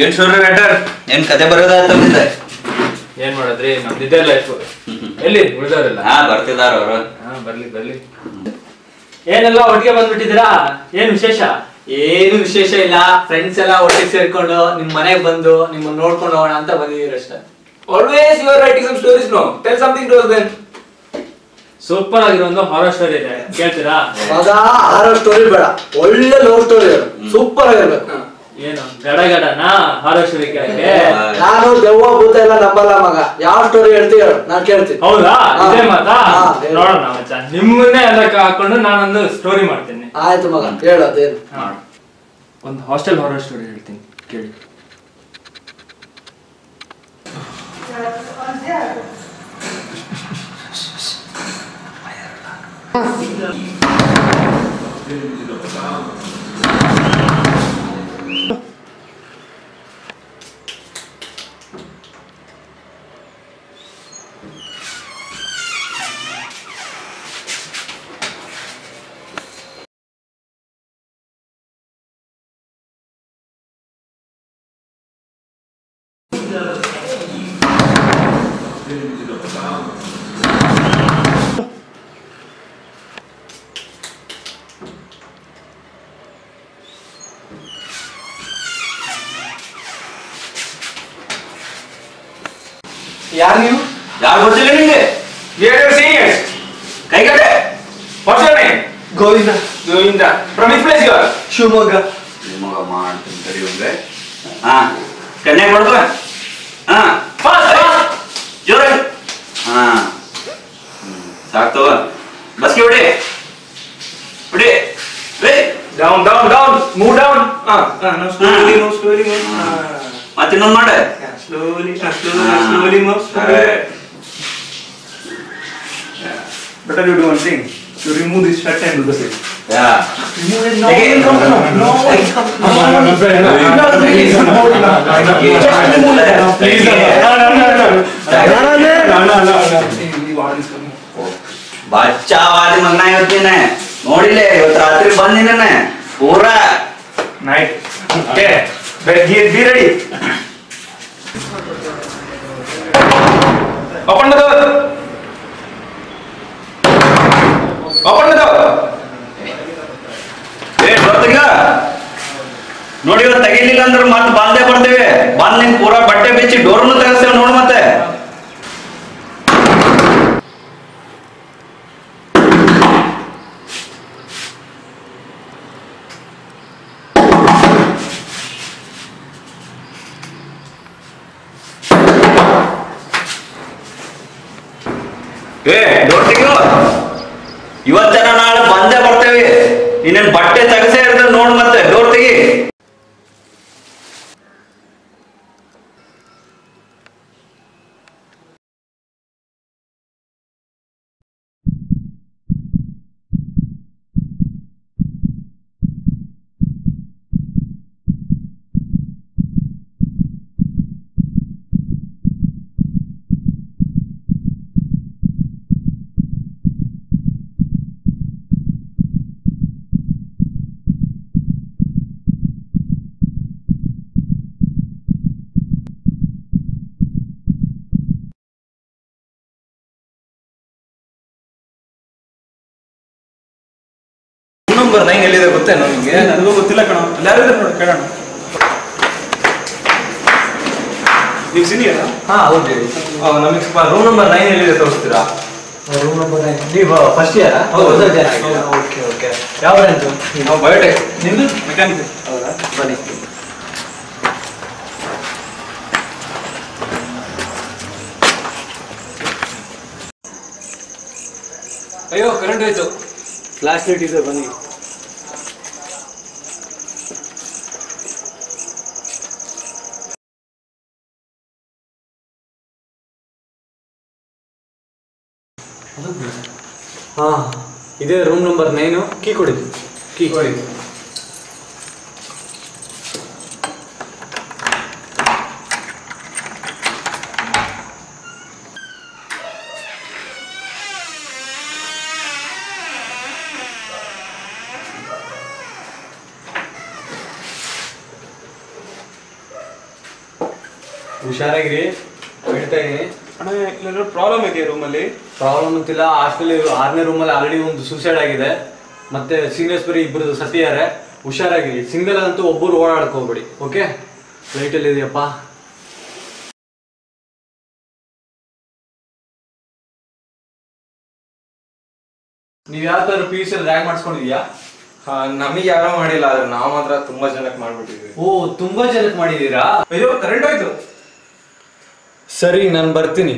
ಏನ್ ಶೋರ್ರಿ ವೆಟರ್ ಏನ್ ಕತೆ ಬರೋದಾಗ್ತದೆ. ಏನ್ ಮಾಡೋದ್ರಿ ನಮ್ದಿದೆ ಲೈಫ್. ಎಲ್ಲಿ ಉಳಿದವರೆಲ್ಲ? ಬರ್ತಿದಾರ ಅವರು. ಬರ್ಲಿ ಬರ್ಲಿ. ಏನೆಲ್ಲ ಒಟ್ಟಿಗೆ ಬಂದ್ಬಿಟ್ಟಿದ್ದೀರಾ? ಏನ್ ವಿಶೇಷ? ಏನು ವಿಶೇಷ ಇಲ್ಲ, ಫ್ರೆಂಡ್ಸ್ ಎಲ್ಲ ಒಟ್ಟಿಗೆ ಸೇರ್ಕೊಂಡು ನಿಮ್ ಮನೆಗೆ ಬಂದು ನಿಮ್ಮನ್ನ ನೋಡ್ಕೊಂಡು ಹೋಗೋಣ ಅಂತ ಬಂದಿದ್ದೀರಿ ಅಷ್ಟೇ. Always you are writing some stories, no? Tell something to us then. Super ಆಗಿರೋ ಒಂದು ಹಾರರ್ ಸ್ಟೋರಿ ಇದೆ, ಕೇಳ್ತೀರಾ? ಹೌದಾ? ಹಾರರ್ ಸ್ಟೋರಿ ಬೇಡ, ಒಳ್ಳೆ ಲವ್ ಸ್ಟೋರಿ ಸೂಪರ್ ಆಗಿರ್ಬೇಕು. ಏನು ಗಡಗಡನಾ ಹಾರರ್ ಸ್ಟೋರಿ ಕೇಳಕ್ಕೆ? ನಾನು ದೆವ್ವ ಭೂತ ಎಲ್ಲ ನಂಬಲ್ಲ ಮಗ, ಯಾವ ಸ್ಟೋರಿ ಹೇಳ್ತೀಯ ನಾನ್ ಕೇಳ್ತೀನಿ. ಹೌದಾ? ಇದೇ ಮಾತಾ? ನೋಡೋಣ ಮಚ್ಚ, ನಿಮ್ಮನ್ನೇ ಎಲ್ಲ ಹಾಕೊಂಡು ನಾನೊಂದು ಸ್ಟೋರಿ ಮಾಡ್ತೀನಿ. ಆಯ್ತು ಮಗ, ಹೇಳು ಅದೇನು. ಒಂದು ಹಾಸ್ಟೆಲ್ ಹಾರರ್ ಸ್ಟೋರಿ ಹೇಳ್ತೀನಿ, ಕೇಳಿ. ಯಾರು ನೀವು? ಯಾರು ಗೊತ್ತಿಲ್ಲ ನಿಂಗೆ? Seniors. ಕೈ ಕಟ್ಟೆ. What's your name? Govinda. Govinda. From which place you are? Shivamogga. Shivamogga ಮಾಡ್ತೀನಿ ಸರಿ ಹೋಗ್ರೆ. ಹಾ ಕನ್ಯಾಗ ಮಾಡ್ಕೊ. ಹಾ Fast. ಜೋರ. ಹಾ ಸಾಕ್ತವ. ಬಸ್ಗೆ ಹೊಡಿ ಹೊಡಿ. Down. Move down. No slowly move. ಮತ್ತೆ ಇನ್ನೊಂದು ಮಾಡ. Slowly move. Better you do one thing. You remove this shirt and do the same. Yeah. Remove it. No. ಬಚ್ಚಾವಾದಿ ಮಗನ ಇವತ್ತಿನ ನೋಡಿಲ್ಲ, ಇವತ್ತು ರಾತ್ರಿ ಬಂದಿನ ಪೂರಾ Night. Okay. Be ready. Open the door. ನೋಡಿ ಇವತ್ತು ತೆಗಿಲಿಲ್ಲ ಅಂದ್ರೆ ಮತ್ತೆ ಬಾಂಧೆ ಬರ್ತೇವೆ. ಬಂದ್ ನಿನ್ ಪೂರಾ ಬಟ್ಟೆ ಬಿಚ್ಚಿ ಡೋರ್ನು ತೆಗಿಸ್ತೇವೆ ನೋಡು. ಮತ್ತೆ ಡೋರ್ ತೆಗಿಯೋ. ಇವತ್ತನ ನಾಳೆ ಬಂದೇ ಬರ್ತೇವೆ. ಇನ್ನೇನ್ ಬಟ್ಟೆ ತೆಗಸೇ ಇರ್ತದೆ ನೋಡು. ಮತ್ತೆ ಡೋರ್ ತೆಗಿ. ನಂಬರ್ 9 ಎಲ್ಲಿದೆ ಗೊತ್ತೇನೋ ನಿಮಗೆ? ನನಗೂ ಗೊತ್ತಿಲ್ಲ ಕಣ. ಯಾರಿದ್ದಾರೆ ನೋಡಿ ಕೇಳೋಣ. ನೀವು ಸೀನಿಯರಾ? ಹೌದು. ನಮಗೆ ಸ್ವಲ್ಪ ರೂಮ್ ನಂಬರ್ 9 ಎಲ್ಲಿದೆ ತೋರಿಸ್ತೀರಾ? Room number 9. ನೀವು ಫಸ್ಟ್ ಇಯರ್? ಹೌದು. ಓಕೆ. ಯಾವ ಬ್ರಾಂಚ್? ನಾವು ಬಯೋಟೆಕ್. ನಿಮ್ದು ಮೆಕ್ಯಾನಿಕಲ್. ಹೌದಾ? ಬನ್ನಿ. ಅಯ್ಯೋ ಕರೆಂಟ್ ಹೋಯ್ತು. ಫ್ಲಾಶ್ ಲೈಟ್ ಇದೆ, ಬನ್ನಿ. ಇದೇ ರೂಮ್ ನಂಬರ್ 9. ಕೀ ಕೊಡಿ. ಕೀ ಕೊಡಿ. ಹುಷಾರಾಗಿರಿ, ಹೇಳ್ತಾ ಇದೀನಿ. ಅಣ್ಣ ಇಲ್ಲೆಲ್ಲರೂ ಪ್ರಾಬ್ಲಮ್ ಇದೆಯಾ ರೂಮಲ್ಲಿ? ಪ್ರಾಬ್ಲಮ್ ಅಂತಿಲ್ಲ. ಹಾಸ್ಟೆಲ್ 6ನೇ ರೂಮಲ್ಲಿ ಆಲ್ರೆಡಿ ಒಂದು ಸೂಸೈಡ್ ಆಗಿದೆ, ಮತ್ತೆ ಸೀನಿಯರ್ಸ್ ಬರೀ ಇಬ್ಬರು ಸತ್ತಿದ್ದಾರೆ. ಹುಷಾರಾಗಿರಿ, ಸಿಂಗಲ್ ಅಂತೂ ಒಬ್ಬರು ಓಡಾಡ್ಕೋಬೇಡಿ. ಓಕೆ, ಲೈಟಲ್ಲಿ ಇದೆಯಪ್ಪ. ನೀವ್ ಯಾವ ತರ ಪಿ ಯು ಸಿ ರ್ಯಾಂಕ್ ಮಾಡಿಸ್ಕೊಂಡಿದ್ಯಾ? ನಮಗೆ ಯಾರೋ ಮಾಡಿಲ್ಲ, ಆದ್ರೆ ನಾವು ಮಾತ್ರ ತುಂಬಾ ಜನಕ್ಕೆ ಮಾಡ್ಬಿಟ್ಟಿದ್ವಿ. ಓ, ತುಂಬಾ ಜನಕ್ಕೆ ಮಾಡಿದೀರಾ? ಅಯ್ಯೋ ಕರೆಂಟ್ ಹೋಯ್ತು. ಸರಿ, ನಾನು ಬರ್ತೀನಿ.